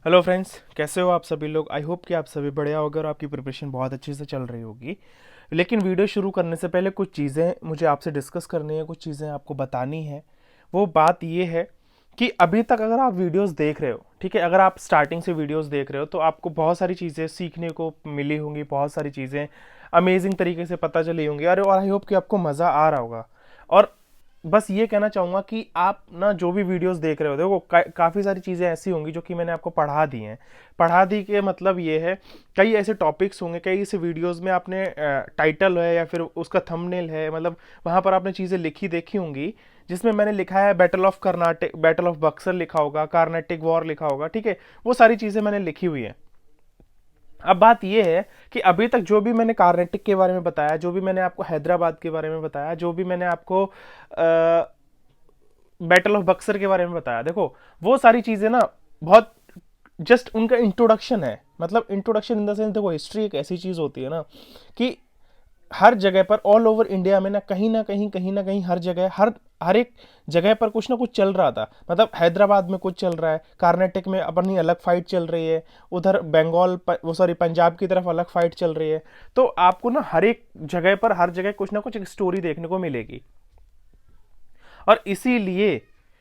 Hello friends, कैसे हो आप सभी लोग। आई होप कि आप सभी बढ़िया होगे और आपकी प्रिपरेशन बहुत अच्छे से चल रही होगी। लेकिन वीडियो शुरू करने से पहले कुछ चीज़ें मुझे आपसे डिस्कस करनी है, कुछ चीज़ें आपको बतानी है। वो बात ये है कि अभी तक अगर आप वीडियोस देख रहे हो, ठीक है, अगर आप स्टार्टिंग से वीडियोस देख रहे हो तो आपको बहुत सारी चीज़ें सीखने को मिली होंगी, बहुत सारी चीज़ें अमेजिंग तरीके से पता चली होंगी। और आई होप कि आपको मज़ा आ रहा होगा। और बस ये कहना चाहूँगा कि आप ना जो भी वीडियोस देख रहे हो, देखो काफ़ी सारी चीज़ें ऐसी होंगी जो कि मैंने आपको पढ़ा दी हैं। पढ़ा दी के मतलब ये है, कई ऐसे टॉपिक्स होंगे, कई ऐसे वीडियोस में आपने टाइटल है या फिर उसका थंबनेल है, मतलब वहाँ पर आपने चीज़ें लिखी देखी होंगी जिसमें मैंने लिखा है battle of Karnataka, battle of Buxar लिखा होगा, कार्नेटिक वॉर लिखा होगा, ठीक है। वो सारी चीज़ें मैंने लिखी हुई हैं। अब बात यह है कि अभी तक जो भी मैंने कार्नेटिक के बारे में बताया, जो भी मैंने आपको हैदराबाद के बारे में बताया, जो भी मैंने आपको बैटल ऑफ बक्सर के बारे में बताया, देखो वो सारी चीज़ें ना बहुत जस्ट उनका इंट्रोडक्शन है। मतलब इंट्रोडक्शन इन द सेंस, देखो हिस्ट्री एक ऐसी चीज़ होती है ना कि हर जगह पर ऑल ओवर इंडिया में ना कहीं ना कहीं हर जगह हर एक जगह पर कुछ ना कुछ चल रहा था। मतलब हैदराबाद में कुछ चल रहा है, कर्नाटक में अपनी अलग फाइट चल रही है, उधर बंगाल वो सॉरी पंजाब की तरफ अलग फाइट चल रही है। तो आपको ना हर एक जगह पर हर जगह कुछ ना कुछ एक स्टोरी देखने को मिलेगी। और इसीलिए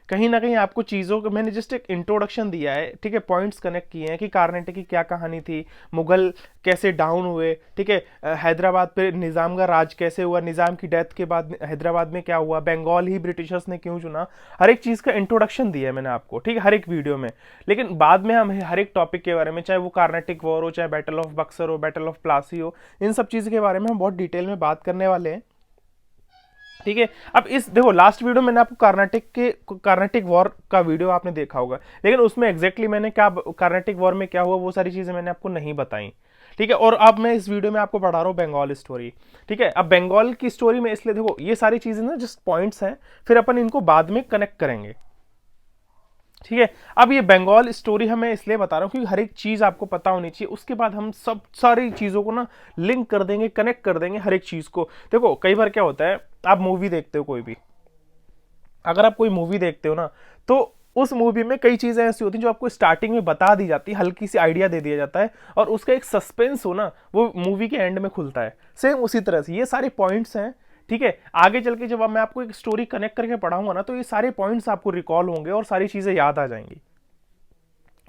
कहीं ना कहीं आपको चीज़ों को मैंने जस्ट एक इंट्रोडक्शन दिया है, ठीक है, पॉइंट्स कनेक्ट किए हैं कि कार्नेटिक की क्या कहानी थी, मुगल कैसे डाउन हुए, ठीक है, हैदराबाद पे निज़ाम का राज कैसे हुआ, निज़ाम की डेथ के बाद हैदराबाद में क्या हुआ, बंगाल ही ब्रिटिशर्स ने क्यों चुना। हर एक चीज़ का इंट्रोडक्शन दिया है मैंने आपको, ठीक है, हर एक वीडियो में। लेकिन बाद में हम हर एक टॉपिक के बारे में, चाहे वो कार्नेटिक वॉर हो, चाहे बैटल ऑफ बक्सर हो, बैटल ऑफ प्लासी हो, इन सब चीज़ के बारे में हम बहुत डिटेल में बात करने वाले हैं, ठीक है। अब इस देखो लास्ट वीडियो मैंने आपको कार्नेटिक वॉर का वीडियो आपने देखा होगा, लेकिन उसमें एग्जैक्टली मैंने क्या कार्नेटिक वॉर में क्या हुआ वो सारी चीजें मैंने आपको नहीं बताई, ठीक है। और अब मैं इस वीडियो में आपको पढ़ा रहा हूँ बंगाल स्टोरी, ठीक है। अब बंगाल की स्टोरी में इसलिए देखो ये सारी चीजें ना जस्ट पॉइंट्स हैं, फिर अपन इनको बाद में कनेक्ट करेंगे, ठीक है। अब ये बंगाल स्टोरी हमें इसलिए बता रहा हूँ क्योंकि हर एक चीज आपको पता होनी चाहिए, उसके बाद हम सब सारी चीजों को ना लिंक कर देंगे, कनेक्ट कर देंगे हर एक चीज को। देखो कई बार क्या होता है, आप मूवी देखते हो कोई भी, अगर आप कोई मूवी देखते हो ना तो उस मूवी में कई चीजें ऐसी होती हैं जो आपको स्टार्टिंग में बता दी जाती है, हल्की सी आइडिया दे दिया जाता है, और उसका एक सस्पेंस हो ना वो मूवी के एंड में खुलता है। सेम उसी तरह से ये सारे पॉइंट्स हैं, ठीक है। आगे चल के जब मैं आपको एक स्टोरी कनेक्ट करके पढ़ाऊंगा ना तो ये सारे पॉइंट्स आपको रिकॉल होंगे और सारी चीजें याद आ जाएंगी।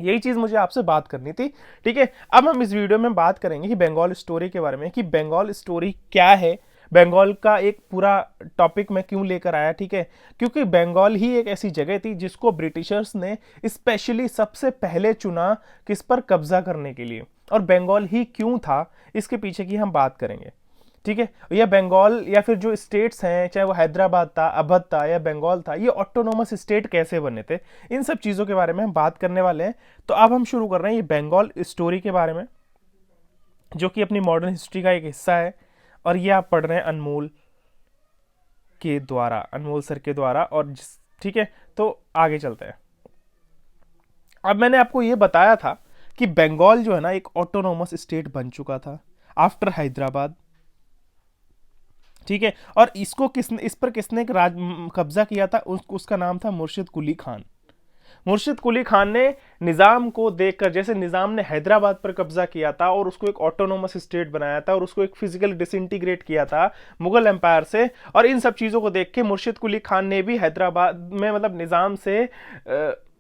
यही चीज मुझे आपसे बात करनी थी, ठीक है। अब हम इस वीडियो में बात करेंगे कि बंगाल स्टोरी के बारे में, कि बंगाल स्टोरी क्या है, बंगाल का एक पूरा टॉपिक मैं क्यों लेकर आया, ठीक है। क्योंकि बंगाल ही एक ऐसी जगह थी जिसको ब्रिटिशर्स ने स्पेशली सबसे पहले चुना किस पर कब्जा करने के लिए, और बंगाल ही क्यों था इसके पीछे की हम बात करेंगे, ठीक है। या बंगाल या फिर जो स्टेट्स हैं, चाहे वो हैदराबाद था, अवध था या बंगाल था, ये ऑटोनोमस स्टेट कैसे बने थे, इन सब चीज़ों के बारे में हम बात करने वाले हैं। तो अब हम शुरू कर रहे हैं ये बंगाल स्टोरी के बारे में, जो कि अपनी मॉडर्न हिस्ट्री का एक हिस्सा है। और ये आप पढ़ रहे हैं अनमोल के द्वारा, अनमोल सर के द्वारा। और ठीक है, तो आगे चलते हैं। अब मैंने आपको ये बताया था कि बंगाल जो है ना एक ऑटोनोमस स्टेट बन चुका था आफ्टर हैदराबाद, ठीक है। और इसको किसने, इस पर किसने कब्जा किया था, उसका नाम था मुर्शिद कुली खान। मुर्शिद कुली खान ने निज़ाम को देखकर, जैसे निज़ाम ने हैदराबाद पर कब्जा किया था और उसको एक ऑटोनोमस स्टेट बनाया था और उसको एक फिजिकल डिसइंटीग्रेट किया था मुगल एम्पायर से, और इन सब चीज़ों को देख के मुर्शिद कुली खान ने भी हैदराबाद में मतलब निज़ाम से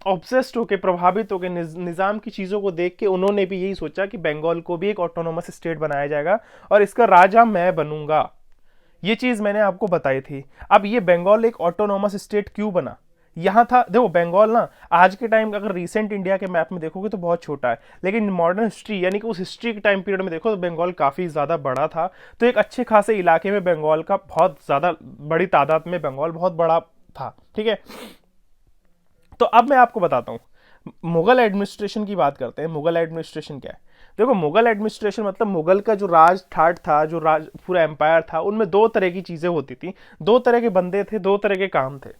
ऑब्सेस्ड होकर, प्रभावित होकर, निज़ाम की चीज़ों को देख के उन्होंने भी यही सोचा कि बंगाल को भी एक ऑटोनोमस स्टेट बनाया जाएगा और इसका राजा मैं बनूंगा। ये चीज मैंने आपको बताई थी। अब ये बंगाल एक ऑटोनोमस स्टेट क्यों बना, यहां था, देखो बंगाल ना आज के टाइम अगर रिसेंट इंडिया के मैप में देखोगे तो बहुत छोटा है, लेकिन मॉडर्न हिस्ट्री यानी कि उस हिस्ट्री के टाइम पीरियड में देखो तो बंगाल काफी ज्यादा बड़ा था। तो एक अच्छे खासे इलाके में बंगाल का बहुत ज्यादा बड़ी तादाद में बंगाल बहुत बड़ा था, ठीक है। तो अब मैं आपको बताता हूं, मुगल एडमिनिस्ट्रेशन की बात करते हैं। मुगल एडमिनिस्ट्रेशन क्या है, देखो मुगल एडमिनिस्ट्रेशन मतलब मुगल का जो राज ठाट था, जो राज पूरा एम्पायर था, उनमें दो तरह की चीजें होती थी, दो तरह के बंदे थे, दो तरह के काम थे।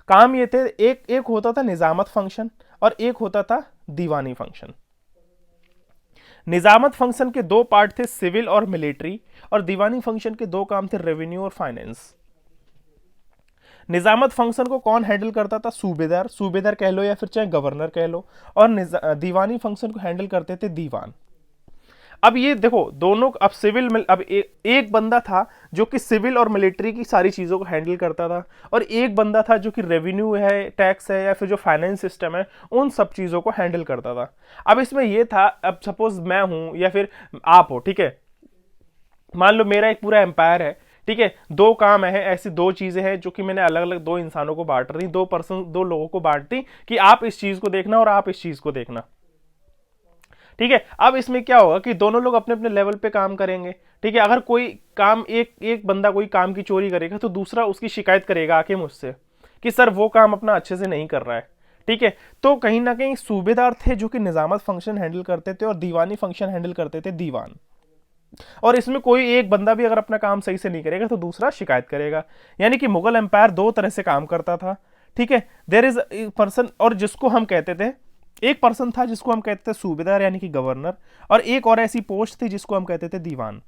काम ये थे, एक एक होता था निजामत फंक्शन और एक होता था दीवानी फंक्शन। निजामत फंक्शन के दो पार्ट थे, सिविल और मिलिट्री, और दीवानी फंक्शन के दो काम थे, रेवेन्यू और फाइनेंस। निजामत फंक्शन को कौन हैंडल करता था? सूबेदार, सूबेदार कह लो या फिर चाहे गवर्नर कह लो। और दीवानी फंक्शन को हैंडल करते थे दीवान। अब ये देखो दोनों, अब अब एक बंदा था जो कि सिविल और मिलिट्री की सारी चीज़ों को हैंडल करता था, और एक बंदा था जो कि रेवेन्यू है, टैक्स है, या फिर जो फाइनेंस सिस्टम है, उन सब चीज़ों को हैंडल करता था। अब इसमें ये था, अब सपोज मैं हूं या फिर आप हो, ठीक है, मान लो मेरा एक पूरा एम्पायर है, ठीक है, दो काम है, ऐसी दो चीजें हैं जो कि मैंने अलग अलग दो इंसानों को बांट दी, दो लोगों को बांट दी कि आप इस चीज को देखना और आप इस चीज को देखना, ठीक है। अब इसमें क्या होगा कि दोनों लोग अपने अपने लेवल पे काम करेंगे, ठीक है। अगर कोई काम, एक बंदा कोई काम की चोरी करेगा तो दूसरा उसकी शिकायत करेगा आके मुझसे कि सर वो काम अपना अच्छे से नहीं कर रहा है, ठीक है। तो कहीं ना कहीं सूबेदार थे जो कि निजामत फंक्शन हैंडल करते थे और दीवानी फंक्शन हैंडल करते थे दीवान। और इसमें कोई एक बंदा भी अगर अपना काम सही से नहीं करेगा तो दूसरा शिकायत करेगा। यानी कि मुगल एम्पायर दो तरह से काम करता था, ठीक है। देयर इज पर्सन, और जिसको हम कहते थे, एक पर्सन था जिसको हम कहते थे सूबेदार यानी कि गवर्नर, और एक और ऐसी पोस्ट थी जिसको हम कहते थे दीवान।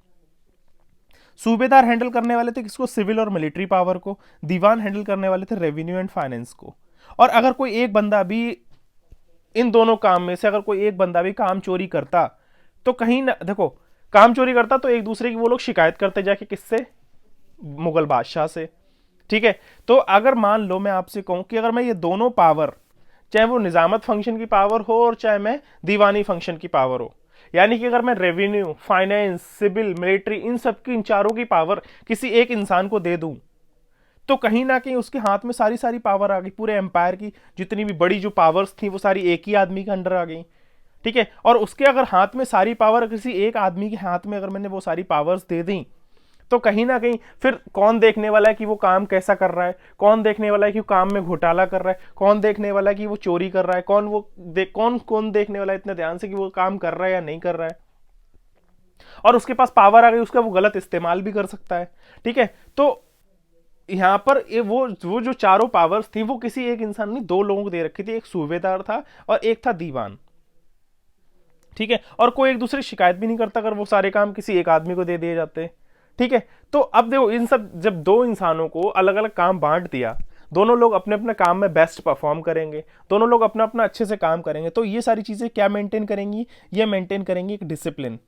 सूबेदार हैंडल करने वाले थे किसको? सिविल और मिलिट्री पावर को। दीवान हैंडल करने वाले थे रेवेन्यू एंड फाइनेंस को। और अगर कोई एक बंदा भी इन दोनों काम में से अगर कोई एक बंदा भी काम चोरी करता तो कहीं ना, देखो, काम चोरी करता तो एक दूसरे की वो लोग शिकायत करते जाके, किससे? मुगल बादशाह से, ठीक है। तो अगर मान लो मैं आपसे कहूं कि अगर मैं ये दोनों पावर, चाहे वो निजामत फंक्शन की पावर हो और चाहे मैं दीवानी फंक्शन की पावर हो, यानी कि अगर मैं रेवेन्यू, फाइनेंस, सिविल, मिलिट्री, इन सब की, इन चारों की पावर किसी एक इंसान को दे दूं तो कहीं ना कहीं उसके हाथ में सारी सारी पावर आ गई। पूरे एम्पायर की जितनी भी बड़ी जो पावर्स थी वो सारी एक ही आदमी के अंडर आ गई, ठीक है। और उसके अगर हाथ में सारी पावर किसी एक आदमी के हाथ में अगर मैंने वो सारी पावर्स दे दी तो कहीं ना कहीं फिर कौन देखने वाला है कि वो काम कैसा कर रहा है, कौन देखने वाला है कि वो काम में घोटाला कर रहा है, कौन देखने वाला है कि वो चोरी कर रहा है, कौन देखने वाला है इतने ध्यान से कि वो काम कर रहा है या नहीं कर रहा है। और उसके पास पावर आ गई, उसका वो गलत इस्तेमाल भी कर सकता है, ठीक है। तो यहां पर वो जो चारों पावर्स थी वो किसी एक इंसान ने दो लोगों को दे रखी थी, एक सूबेदार था और एक था दीवान, ठीक है। और कोई एक दूसरे शिकायत भी नहीं करता अगर वो सारे काम किसी एक आदमी को दे दिए जाते, ठीक है। तो अब देखो, इन सब जब दो इंसानों को अलग अलग काम बांट दिया, दोनों लोग अपने अपने काम में बेस्ट परफॉर्म करेंगे, दोनों लोग अपना अपना अच्छे से काम करेंगे, तो ये सारी चीजें क्या मेंटेन करेंगी? ये मेंटेन करेंगी एक डिसिप्लिन।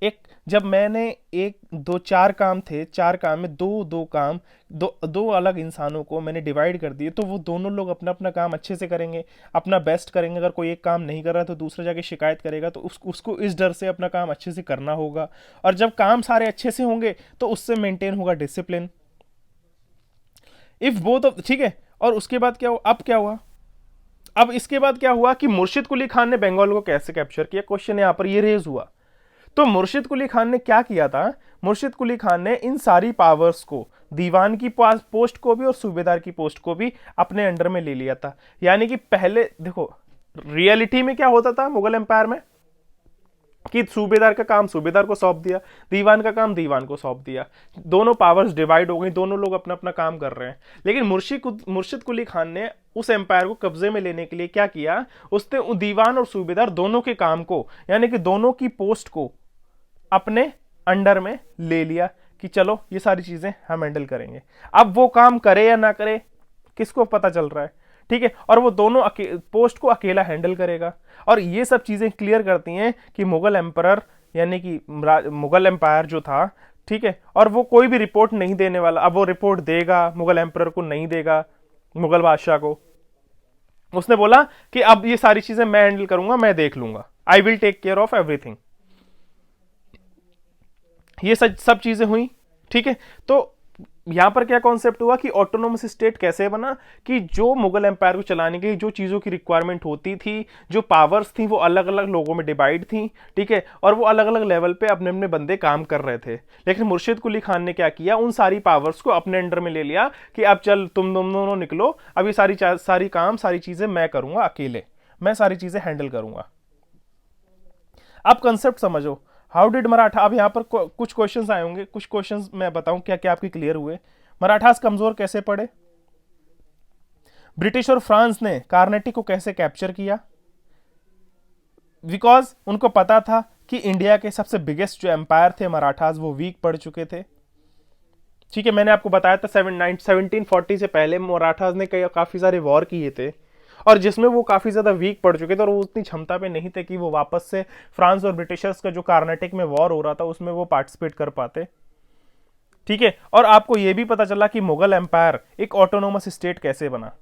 एक, जब मैंने एक दो चार काम थे, चार काम में दो दो काम, दो अलग इंसानों को मैंने डिवाइड कर दिए, तो वो दोनों लोग अपना अपना काम अच्छे से करेंगे, अपना बेस्ट करेंगे। अगर कोई एक काम नहीं कर रहा तो दूसरा जाके शिकायत करेगा, तो उसको इस डर से अपना काम अच्छे से करना होगा। और जब काम सारे अच्छे से होंगे तो उससे मेंटेन होगा डिसिप्लिन। इफ बोथ ऑफ, ठीक है। और उसके बाद क्या हुआ? अब क्या हुआ? अब इसके बाद क्या हुआ कि मुर्शिद कुली खान ने बंगाल को कैसे कैप्चर किया? क्वेश्चन यहां पर ये रेज हुआ। तो मुर्शिद कुली खान ने क्या किया था? मुर्शिद कुली खान ने इन सारी पावर्स को, दीवान की पोस्ट को भी और सूबेदार की पोस्ट को भी अपने अंडर में ले लिया था। यानी कि पहले देखो, रियलिटी में क्या होता था मुगल एम्पायर में कि सूबेदार का काम सूबेदार को सौंप दिया, दीवान का काम दीवान को सौंप दिया, दोनों पावर्स डिवाइड हो गई, दोनों लोग अपना अपना काम कर रहे हैं। लेकिन मुर्शिद कुली खान ने उस एम्पायर को कब्जे में लेने के लिए क्या किया? उसने दीवान और सूबेदार दोनों के काम को, यानी कि दोनों की पोस्ट को अपने अंडर में ले लिया कि चलो ये सारी चीजें हम हैंडल करेंगे। अब वो काम करे या ना करे किसको पता चल रहा है, ठीक है। और वो दोनों पोस्ट को अकेला हैंडल करेगा। और ये सब चीजें क्लियर करती हैं कि मुगल एम्परर यानी कि मुगल एम्पायर जो था, ठीक है, और वो कोई भी रिपोर्ट नहीं देने वाला। अब वो रिपोर्ट देगा मुगल एम्परर को, नहीं देगा मुगल बादशाह को। उसने बोला कि अब ये सारी चीजें मैं हैंडल करूंगा, मैं देख लूंगा, I will take care of everything. ये सब चीजें हुई, ठीक है। तो यहां पर क्या कॉन्सेप्ट हुआ कि ऑटोनोमस स्टेट कैसे बना कि जो मुगल एम्पायर को चलाने के लिए जो चीजों की रिक्वायरमेंट होती थी, जो पावर्स थी, वो अलग अलग लोगों में डिवाइड थी, ठीक है। और वो अलग अलग लेवल पे अपने अपने बंदे काम कर रहे थे। लेकिन मुर्शिद कुली खान ने क्या किया? उन सारी पावर्स को अपने अंडर में ले लिया कि अब चल तुम दोनों निकलो, अब ये सारी काम सारी चीजें मैं करूंगा अकेले, मैं सारी चीजें हैंडल करूंगा। अब कंसेप्ट समझो, हाउ डिड मराठा। अब यहां पर कुछ क्वेश्चंस आए होंगे, कुछ क्वेश्चंस मैं बताऊं क्या क्या आपके क्लियर हुए। मराठास कमजोर कैसे पड़े? ब्रिटिश और फ्रांस ने कार्नेटिक को कैसे कैप्चर किया? बिकॉज उनको पता था कि इंडिया के सबसे बिगेस्ट जो एम्पायर थे मराठास वो वीक पड़ चुके थे, ठीक है, मैंने आपको बताया था 1740 से पहले मराठास ने काफी सारे वॉर किए थे, और जिसमें वो काफी ज्यादा वीक पड़ चुके थे और वो उतनी क्षमता पे नहीं थे कि वो वापस से फ्रांस और ब्रिटिशर्स का जो कार्नाटिक में वॉर हो रहा था उसमें वो पार्टिसिपेट कर पाते। ठीक है, और आपको ये भी पता चला कि मुगल एम्पायर एक ऑटोनोमस स्टेट कैसे बना।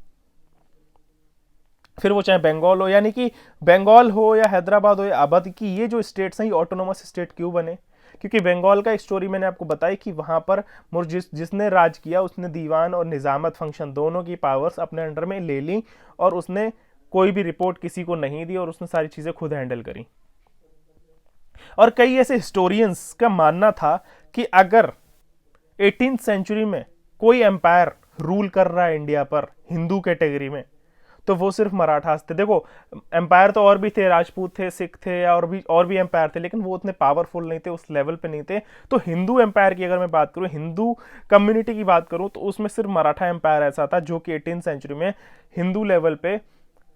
फिर वो चाहे बंगाल हो, यानी कि बंगाल हो या हैदराबाद हो या अवध की ये जो स्टेट्स हैं ये ऑटोनोमस स्टेट क्यों बने? क्योंकि बंगाल का एक स्टोरी मैंने आपको बताई कि वहां पर जिसने राज किया उसने दीवान और निजामत फंक्शन दोनों की पावर्स अपने अंडर में ले ली, और उसने कोई भी रिपोर्ट किसी को नहीं दी और उसने सारी चीजें खुद हैंडल करी। और कई ऐसे हिस्टोरियंस का मानना था कि अगर 18th सेंचुरी में कोई एम्पायर रूल कर रहा है इंडिया पर हिंदू कैटेगरी में, तो वो सिर्फ मराठास थे। देखो, एम्पायर तो और भी थे, राजपूत थे, सिख थे, और भी एम्पायर थे, लेकिन वो उतने पावरफुल नहीं थे, उस लेवल पे नहीं थे। तो हिंदू एम्पायर की अगर मैं बात करूं, हिंदू कम्युनिटी की बात करूं, तो उसमें सिर्फ मराठा एम्पायर ऐसा था जो कि 18th सेंचुरी में हिंदू लेवल पे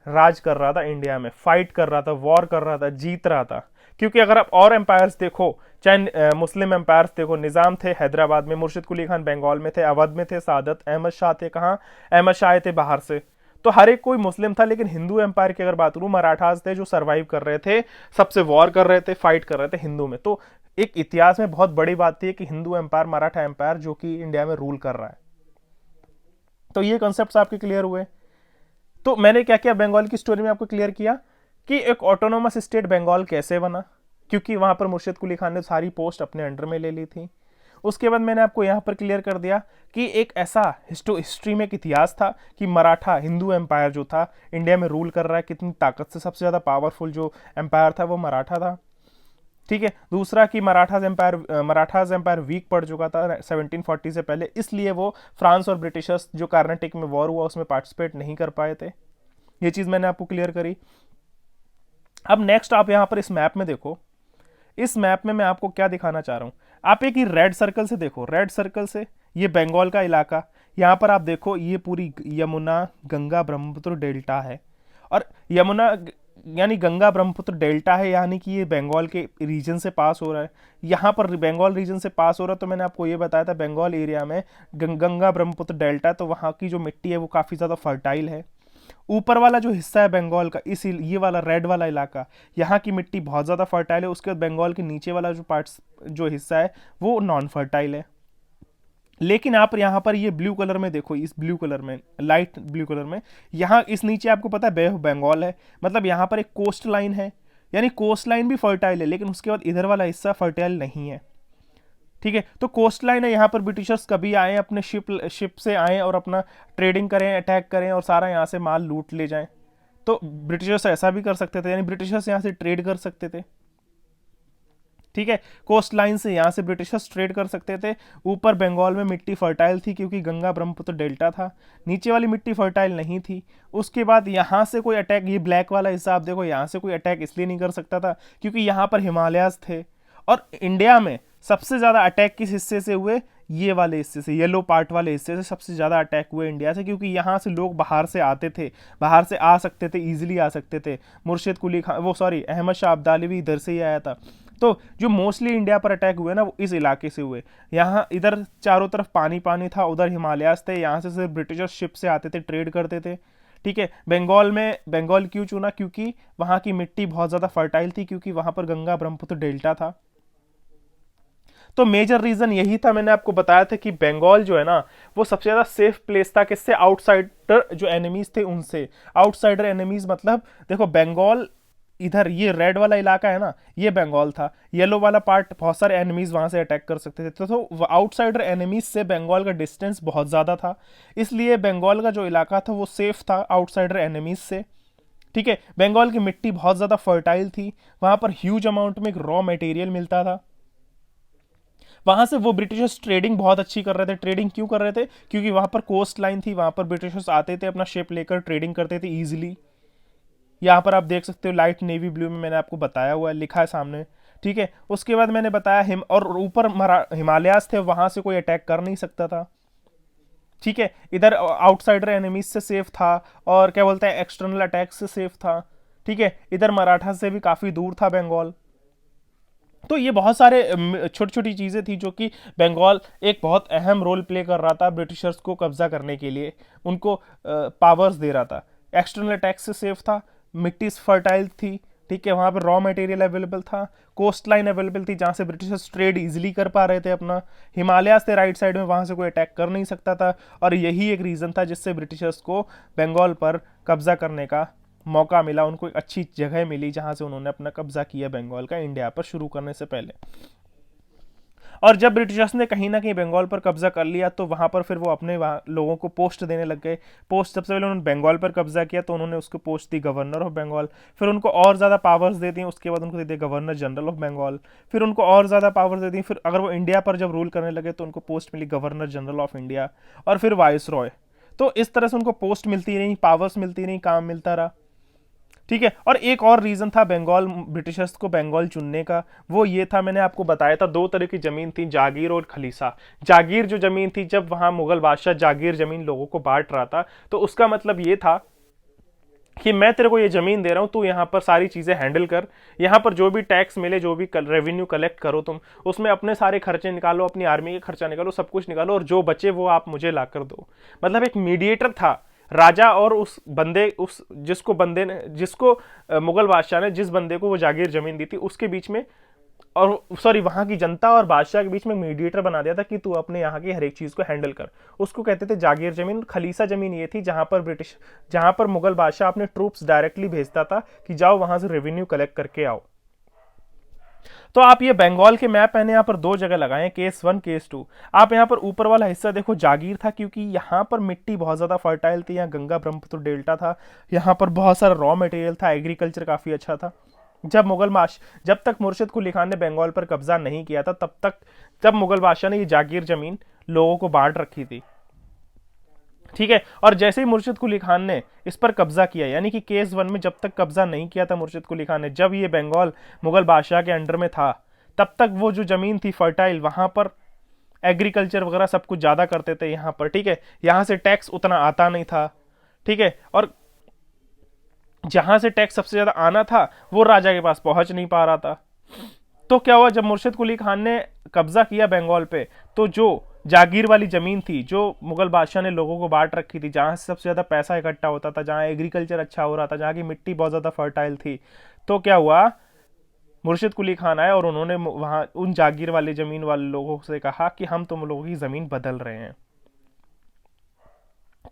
राज कर रहा था, इंडिया में फाइट कर रहा था, वॉर कर रहा था, जीत रहा था। क्योंकि अगर आप और एम्पायर्स देखो, चाहे मुस्लिम एम्पायर्स देखो, निजाम थे हैदराबाद में, मुर्शिद कुली खान बंगाल में थे, अवध में थे सादत, अहमद शाह थे कहाँ, अहमद शाह थे बाहर से। तो हर एक कोई मुस्लिम था, लेकिन हिंदू एम्पायर की अगर बात करूं, मराठास थे जो सरवाइव कर रहे थे, सबसे वॉर कर रहे थे, फाइट कर रहे थे हिंदू में। तो एक इतिहास में बहुत बड़ी बात थी कि हिंदू एम्पायर, मराठा एम्पायर जो कि इंडिया में रूल कर रहा है। तो ये कॉन्सेप्ट आपके क्लियर हुए। तो मैंने क्या किया, बंगाल की स्टोरी में आपको क्लियर किया कि एक ऑटोनोमस स्टेट बंगाल कैसे बना, क्योंकि वहां पर मुर्शिद कुली खान ने सारी पोस्ट अपने अंडर में ले ली थी। उसके बाद मैंने आपको यहां पर क्लियर कर दिया कि एक ऐसा हिस्ट्री में एक इतिहास था कि मराठा हिंदू एम्पायर जो था इंडिया में रूल कर रहा है, कितनी ताकत से, सबसे ज़्यादा पावरफुल जो एम्पायर था वो मराठा था। ठीक है, दूसरा कि मराठाज एम्पायर वीक पड़ चुका था 1740 से पहले, इसलिए वो फ्रांस और ब्रिटिशर्स जो कार्नाटिक में वॉर हुआ उसमें पार्टिसिपेट नहीं कर पाए थे। ये चीज़ मैंने आपको क्लियर करी। अब नेक्स्ट आप यहां पर इस मैप में देखो, इस मैप में मैं आपको क्या दिखाना चाह रहा हूं, आप एक ही रेड सर्कल से देखो, रेड सर्कल से ये बंगाल का इलाका, यहां पर आप देखो ये पूरी यमुना गंगा ब्रह्मपुत्र डेल्टा है, और यमुना यानी गंगा ब्रह्मपुत्र डेल्टा है, यानी कि ये बंगाल के रीजन से पास हो रहा है। यहाँ पर बंगाल रीजन से पास हो रहा है, तो मैंने आपको ये बताया था बंगाल एरिया में गंगा ब्रह्मपुत्र डेल्टा, तो वहाँ की जो मिट्टी है वो काफ़ी ज़्यादा फर्टाइल है। ऊपर वाला जो हिस्सा है बंगाल का, इस ये वाला रेड वाला इलाका, यहाँ की मिट्टी बहुत ज़्यादा फर्टाइल है। उसके बाद बंगाल के नीचे वाला जो हिस्सा है वो नॉन फर्टाइल है। लेकिन आप यहाँ पर ये ब्लू कलर में देखो, इस ब्लू कलर में, लाइट ब्लू कलर में, यहाँ इस नीचे आपको पता है बे ऑफ बंगाल है, मतलब यहाँ पर एक कोस्ट लाइन है, यानी कोस्ट लाइन भी फर्टाइल है, लेकिन उसके बाद इधर वाला हिस्सा फर्टाइल नहीं है। ठीक है, तो कोस्ट लाइन है, यहाँ पर ब्रिटिशर्स कभी आए अपने शिप से आए और अपना ट्रेडिंग करें, अटैक करें और सारा यहाँ से माल लूट ले जाएं। तो ब्रिटिशर्स ऐसा भी कर सकते थे, यानी ब्रिटिशर्स यहाँ से ट्रेड कर सकते थे। ठीक है, कोस्ट लाइन से यहाँ से ब्रिटिशर्स ट्रेड कर सकते थे। ऊपर बंगाल में मिट्टी फर्टाइल थी क्योंकि गंगा ब्रह्मपुत्र डेल्टा था, नीचे वाली मिट्टी फर्टाइल नहीं थी। उसके बाद यहाँ से कोई अटैक, ये ब्लैक वाला हिस्सा आप देखो, यहाँ से कोई अटैक इसलिए नहीं कर सकता था क्योंकि यहाँ पर हिमालयाज थे। और इंडिया में सबसे ज़्यादा अटैक किस हिस्से से हुए, ये वाले हिस्से से, येलो पार्ट वाले हिस्से से सबसे ज़्यादा अटैक हुए इंडिया से, क्योंकि यहाँ से लोग बाहर से आते थे, बाहर से आ सकते थे, ईजिली आ सकते थे। मुर्शिद कुली खान, वो सॉरी अहमद शाह अब्दाली भी इधर से ही आया था। तो जो मोस्टली इंडिया पर अटैक हुए ना वो इस इलाके से हुए। यहाँ इधर चारों तरफ पानी पानी था, उधर हिमालयाज थे, यहाँ से सिर्फ ब्रिटिशर्स शिप से आते थे, ट्रेड करते थे। ठीक है, बंगाल में बंगाल क्यों चुना, क्योंकि वहाँ की मिट्टी बहुत ज़्यादा फर्टाइल थी, क्योंकि वहाँ पर गंगा ब्रह्मपुत्र डेल्टा था। तो मेजर रीजन यही था, मैंने आपको बताया था कि बंगाल जो है ना वो सबसे ज्यादा सेफ प्लेस था, किससे, आउटसाइडर जो एनिमीज थे उनसे। आउटसाइडर एनिमीज मतलब देखो, बंगाल इधर ये रेड वाला इलाका है ना, ये बंगाल था, येलो वाला पार्ट बहुत सारे एनिमीज वहां से अटैक कर सकते थे। तो आउटसाइडर एनिमीज से बंगाल का डिस्टेंस बहुत ज्यादा था, इसलिए बंगाल का जो इलाका था वो सेफ था आउटसाइडर एनिमीज से। ठीक है, बंगाल की मिट्टी बहुत ज्यादा फर्टाइल थी, वहां पर ह्यूज अमाउंट में रॉ मटेरियल मिलता था। वहां से वो ब्रिटिशर्स ट्रेडिंग बहुत अच्छी कर रहे थे। ट्रेडिंग क्यों कर रहे थे, क्योंकि वहां पर कोस्ट लाइन थी, वहां पर ब्रिटिशर्स आते थे, अपना शिप लेकर ट्रेडिंग करते थे इजीली। यहाँ पर आप देख सकते हो लाइट नेवी ब्लू में मैंने आपको बताया हुआ है, लिखा है सामने। ठीक है, उसके बाद मैंने बताया और ऊपर हिमालयाज थे, वहां से कोई अटैक कर नहीं सकता था। ठीक है, इधर आउटसाइडर एनिमीज से सेफ था, और क्या बोलते हैं एक्सटर्नल अटैक से सेफ था। ठीक है, इधर मराठा से भी काफी दूर था बंगाल। तो ये बहुत सारे छोटी छोटी चीज़ें थी जो कि बंगाल एक बहुत अहम रोल प्ले कर रहा था ब्रिटिशर्स को कब्जा करने के लिए, उनको पावर्स दे रहा था। एक्सटर्नल टैक्स से सेफ था, मिट्टी फर्टाइल थी, ठीक है, वहाँ पर रॉ मटेरियल अवेलेबल था, कोस्ट लाइन अवेलेबल थी जहाँ से ब्रिटिशर्स ट्रेड इजीली कर पा रहे थे अपना, हिमालय से राइट साइड में, वहाँ से कोई अटैक कर नहीं सकता था। और यही एक रीज़न था जिससे ब्रिटिशर्स को बंगाल पर कब्जा करने का मौका मिला, उनको एक अच्छी जगह मिली जहां से उन्होंने अपना कब्जा किया बंगाल का इंडिया पर शुरू करने से पहले। और जब ब्रिटिशर्स ने कहीं ना कहीं बंगाल पर कब्जा कर लिया तो वहां पर फिर वो अपने लोगों को पोस्ट देने लग गए। पोस्ट सबसे पहले उन्होंने बंगाल पर कब्जा किया तो उन्होंने उसको पोस्ट दी गवर्नर ऑफ बंगाल, फिर उनको और ज़्यादा पावर्स दे दी, उसके बाद उनको दे दिया गवर्नर जनरल ऑफ बंगाल, फिर उनको और ज़्यादा पावर्स दे दी, फिर अगर वो इंडिया पर जब रूल करने लगे तो उनको पोस्ट मिली गवर्नर जनरल ऑफ इंडिया, और फिर वाइस रॉय। तो इस तरह से उनको पोस्ट मिलती रही, पावर्स मिलती रही, काम मिलता रहा, ठीक है। और एक और रीजन था बंगाल ब्रिटिशर्स को बंगाल चुनने का, वो ये था, मैंने आपको बताया था दो तरह की जमीन थी, जागीर और खलीसा। जागीर जो जमीन थी, जब वहां मुगल बादशाह जागीर जमीन लोगों को बांट रहा था तो उसका मतलब ये था कि मैं तेरे को ये जमीन दे रहा हूं, तू यहाँ पर सारी चीजें हैंडल कर, यहाँ पर जो भी टैक्स मिले, जो भी रेवेन्यू कलेक्ट करो तुम, उसमें अपने सारे खर्चे निकालो, अपनी आर्मी के खर्चा निकालो, सब कुछ निकालो, और जो बचे वो आप मुझे ला कर दो। मतलब एक मीडिएटर था राजा और उस बंदे, उस जिसको बंदे ने, जिसको मुगल बादशाह ने जिस बंदे को वो जागीर जमीन दी थी उसके बीच में, और सॉरी वहां की जनता और बादशाह के बीच में मीडिएटर बना दिया था कि तू अपने यहाँ की हर एक चीज को हैंडल कर। उसको कहते थे जागीर जमीन। खलीसा जमीन ये थी जहां पर मुगल बादशाह अपने ट्रूप्स डायरेक्टली भेजता था कि जाओ वहां से रेवेन्यू कलेक्ट करके आओ। तो आप ये बंगाल के मैप मैंने यहाँ पर दो जगह लगाए, केस 1 केस 2। आप यहाँ पर ऊपर वाला हिस्सा देखो, जागीर था, क्योंकि यहाँ पर मिट्टी बहुत ज्यादा फर्टाइल थी, यहाँ गंगा ब्रह्मपुत्र डेल्टा था, यहाँ पर बहुत सारा रॉ मटेरियल था, एग्रीकल्चर काफी अच्छा था। जब तक मुर्शिद कुली खान ने बंगाल पर कब्जा नहीं किया था तब मुगल बादशाह ने ये जागीर जमीन लोगों को बांट रखी थी, ठीक है। और जैसे ही मुर्शिद कुली खान ने इस पर कब्जा किया, यानी कि केस 1 में जब तक कब्जा नहीं किया था मुर्शिद कुली खान ने, जब ये बंगाल मुगल बादशाह के अंडर में था, तब तक वो जो जमीन थी फर्टाइल, वहां पर एग्रीकल्चर वगैरह सब कुछ ज्यादा करते थे यहाँ पर, ठीक है। यहाँ से टैक्स उतना आता नहीं था, ठीक है। और जहां से टैक्स सबसे ज्यादा आना था वो राजा के पास पहुंच नहीं पा रहा था। तो क्या हुआ, जब मुर्शिद कुली खान ने कब्जा किया बंगाल पे, तो जो जागीर वाली जमीन थी जो मुगल बादशाह ने लोगों को बांट रखी थी, जहां से सबसे ज्यादा पैसा इकट्ठा होता था, जहां एग्रीकल्चर अच्छा हो रहा था, जहां की मिट्टी बहुत ज्यादा फर्टाइल थी, तो क्या हुआ, मुर्शिद कुली खान आए और उन्होंने वहां उन जागीर वाली जमीन वाले लोगों से कहा कि हम तुम लोगों की जमीन बदल रहे हैं।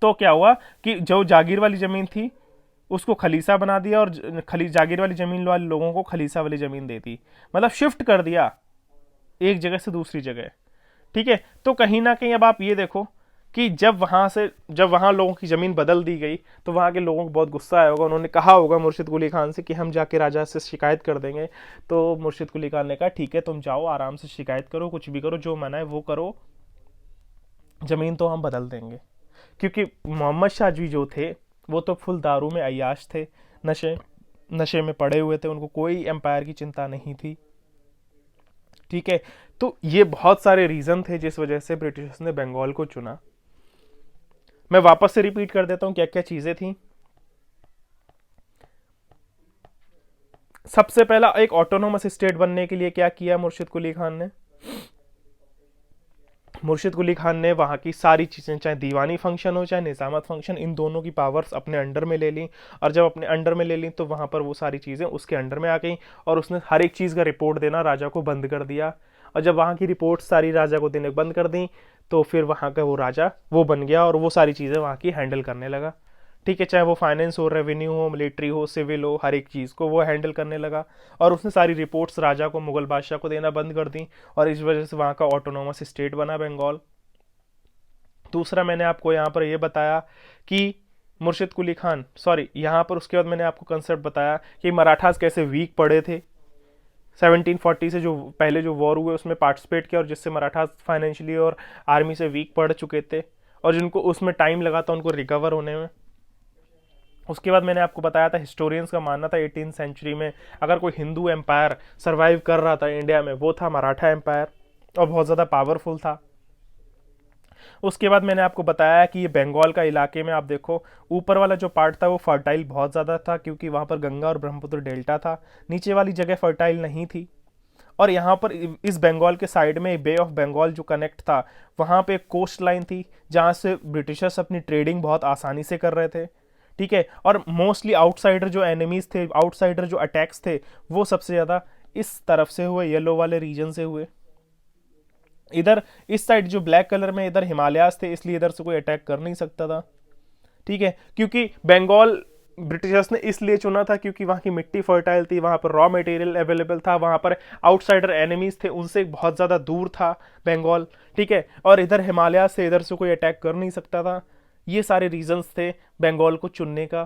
तो क्या हुआ कि जो जागीर वाली जमीन थी उसको खलीसा बना दिया, और जागीर वाली जमीन वाले लोगों को खलीसा वाली जमीन दे दी, मतलब शिफ्ट कर दिया एक जगह से दूसरी जगह, ठीक है। तो कहीं ना कहीं अब आप ये देखो कि जब वहां लोगों की जमीन बदल दी गई तो वहां के लोगों को बहुत गुस्सा आया होगा, उन्होंने कहा होगा मुर्शिद कुली खान से कि हम जाके राजा से शिकायत कर देंगे। तो मुर्शिद कुली खान ने कहा ठीक है, तुम जाओ आराम से शिकायत करो, कुछ भी करो, जो मना है वो करो, जमीन तो हम बदल देंगे। क्योंकि मोहम्मद शाहजी जो थे वो तो फुल दारू में अय्याश थे, नशे नशे में पड़े हुए थे, उनको कोई एम्पायर की चिंता नहीं थी, ठीक है। तो ये बहुत सारे रीजन थे जिस वजह से ब्रिटिशर्स ने बंगाल को चुना। मैं वापस से रिपीट कर देता हूं क्या क्या चीजें थी। सबसे पहला, एक ऑटोनोमस स्टेट बनने के लिए क्या किया मुर्शिद कुली खान ने, मुर्शिद कुली खान ने वहाँ की सारी चीज़ें, चाहे दीवानी फंक्शन हो चाहे निज़ामत फंक्शन, इन दोनों की पावर्स अपने अंडर में ले ली। और जब अपने अंडर में ले ली तो वहाँ पर वो सारी चीज़ें उसके अंडर में आ गई, और उसने हर एक चीज़ का रिपोर्ट देना राजा को बंद कर दिया। और जब वहाँ की रिपोर्ट सारी राजा को देने बंद कर दी तो फिर वहाँ का वो राजा वो बन गया और वो सारी चीज़ें वहाँ की हैंडल करने लगा, ठीक है। चाहे वो फाइनेंस हो, रेवेन्यू हो, मिलिट्री हो, सिविल हो, हर एक चीज़ को वो हैंडल करने लगा। और उसने सारी रिपोर्ट्स राजा को, मुगल बादशाह को देना बंद कर दी, और इस वजह से वहाँ का ऑटोनोमस स्टेट बना बंगाल। दूसरा, मैंने आपको यहाँ पर यह बताया कि मुर्शिद कुली खान, सॉरी, यहाँ पर उसके बाद मैंने आपको कंसेप्ट बताया कि मराठास कैसे वीक पड़े थे। 1740 से जो पहले जो वॉर हुए उसमें पार्टिसिपेट किया, और जिससे मराठास फाइनेंशियली और आर्मी से वीक पड़ चुके थे, और जिनको उसमें टाइम लगा था उनको रिकवर होने में। उसके बाद मैंने आपको बताया था, हिस्टोरियंस का मानना था 18th सेंचुरी में अगर कोई हिंदू एम्पायर सर्वाइव कर रहा था इंडिया में, वो था मराठा एम्पायर, और बहुत ज़्यादा पावरफुल था। उसके बाद मैंने आपको बताया कि ये बंगाल का इलाके में आप देखो, ऊपर वाला जो पार्ट था वो फर्टाइल बहुत ज़्यादा था, क्योंकि वहाँ पर गंगा और ब्रह्मपुत्र डेल्टा था। नीचे वाली जगह फर्टाइल नहीं थी। और यहाँ पर इस बंगाल के साइड में बे ऑफ बंगाल जो कनेक्ट था, वहाँ पे एक कोस्ट लाइन थी जहाँ से ब्रिटिशर्स अपनी ट्रेडिंग बहुत आसानी से कर रहे थे। ठीक है, और मोस्टली आउटसाइडर जो एनिमीज थे, आउटसाइडर जो अटैक्स थे, वो सबसे ज़्यादा इस तरफ से हुए, येलो वाले रीजन से हुए। इधर इस साइड जो ब्लैक कलर में इधर हिमालयाज थे, इसलिए इधर से कोई अटैक कर नहीं सकता था। ठीक है, क्योंकि बंगाल ब्रिटिशर्स ने इसलिए चुना था क्योंकि वहाँ की मिट्टी फर्टाइल थी, वहाँ पर रॉ मटेरियल अवेलेबल था, वहाँ पर आउटसाइडर एनिमीज थे, उनसे बहुत ज़्यादा दूर था बंगाल। ठीक है, और इधर हिमालय से इधर से कोई अटैक कर नहीं सकता था। ये सारे रीजंस थे बंगाल को चुनने का।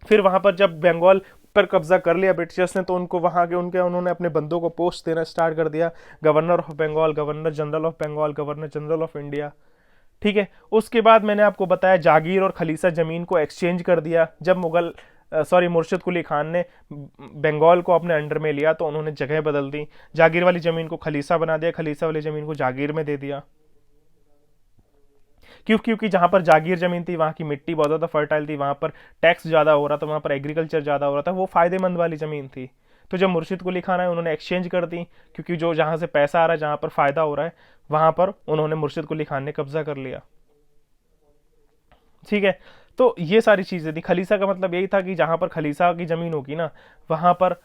फिर वहाँ पर जब बंगाल पर कब्जा कर लिया ब्रिटिशर्स ने, तो उनको वहाँ के उन्होंने अपने बंदों को पोस्ट देना स्टार्ट कर दिया, governor of Bengal, governor general of Bengal, governor general of India. ठीक है, उसके बाद मैंने आपको बताया जागीर और खलीसा ज़मीन को एक्सचेंज कर दिया। जब मुर्शिद कुली खान ने बंगाल को अपने अंडर में लिया तो उन्होंने जगह बदल दी, जागीर वाली ज़मीन को खलीसा बना दिया, खलीसा वाली ज़मीन को जागीर में दे दिया। क्योंकि जहां पर जागीर जमीन थी वहां की मिट्टी बहुत ज़्यादा फर्टाइल थी, वहां पर टैक्स ज़्यादा हो रहा था, वहां पर एग्रीकल्चर ज़्यादा हो रहा था, वो फायदेमंद वाली ज़मीन थी। तो जब मुर्शिद कुली खान आए उन्होंने एक्सचेंज कर दी, क्योंकि जो जहां से पैसा आ रहा है, जहां पर फ़ायदा हो रहा है, वहां पर उन्होंने मुर्शिद कुली खान ने कब्जा कर लिया। ठीक है, तो ये सारी चीज़ें थी। खलीसा का मतलब यही था कि जहां पर खलीसा की ज़मीन होगी ना, वहां पर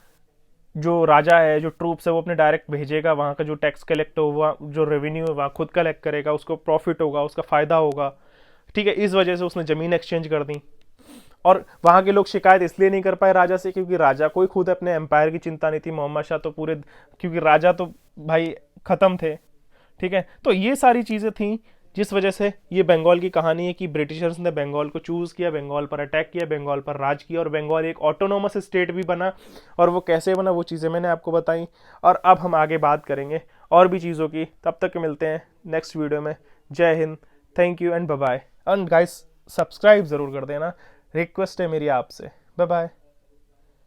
जो राजा है, जो ट्रूप्स है, वो अपने डायरेक्ट भेजेगा, वहाँ का जो टैक्स कलेक्ट होगा, जो रेवेन्यू है वहाँ खुद कलेक्ट करेगा, उसको प्रॉफिट होगा, उसका फ़ायदा होगा। ठीक है, इस वजह से उसने ज़मीन एक्सचेंज कर दी। और वहाँ के लोग शिकायत इसलिए नहीं कर पाए राजा से क्योंकि राजा को ही खुद अपने एम्पायर की चिंता नहीं थी। मोहम्मद शाह तो पूरे, क्योंकि राजा तो भाई ख़त्म थे। ठीक है, तो ये सारी चीज़ें थी जिस वजह से ये बंगाल की कहानी है कि ब्रिटिशर्स ने बंगाल को चूज़ किया, बंगाल पर अटैक किया, बंगाल पर राज किया, और बंगाल एक ऑटोनोमस स्टेट भी बना। और वो कैसे बना, वो चीज़ें मैंने आपको बताई। और अब हम आगे बात करेंगे और भी चीज़ों की। तब तक मिलते हैं नेक्स्ट वीडियो में। जय हिंद, thank you and bye bye. And guys, subscribe ज़रूर कर देना, रिक्वेस्ट है मेरी आपसे। Bye bye.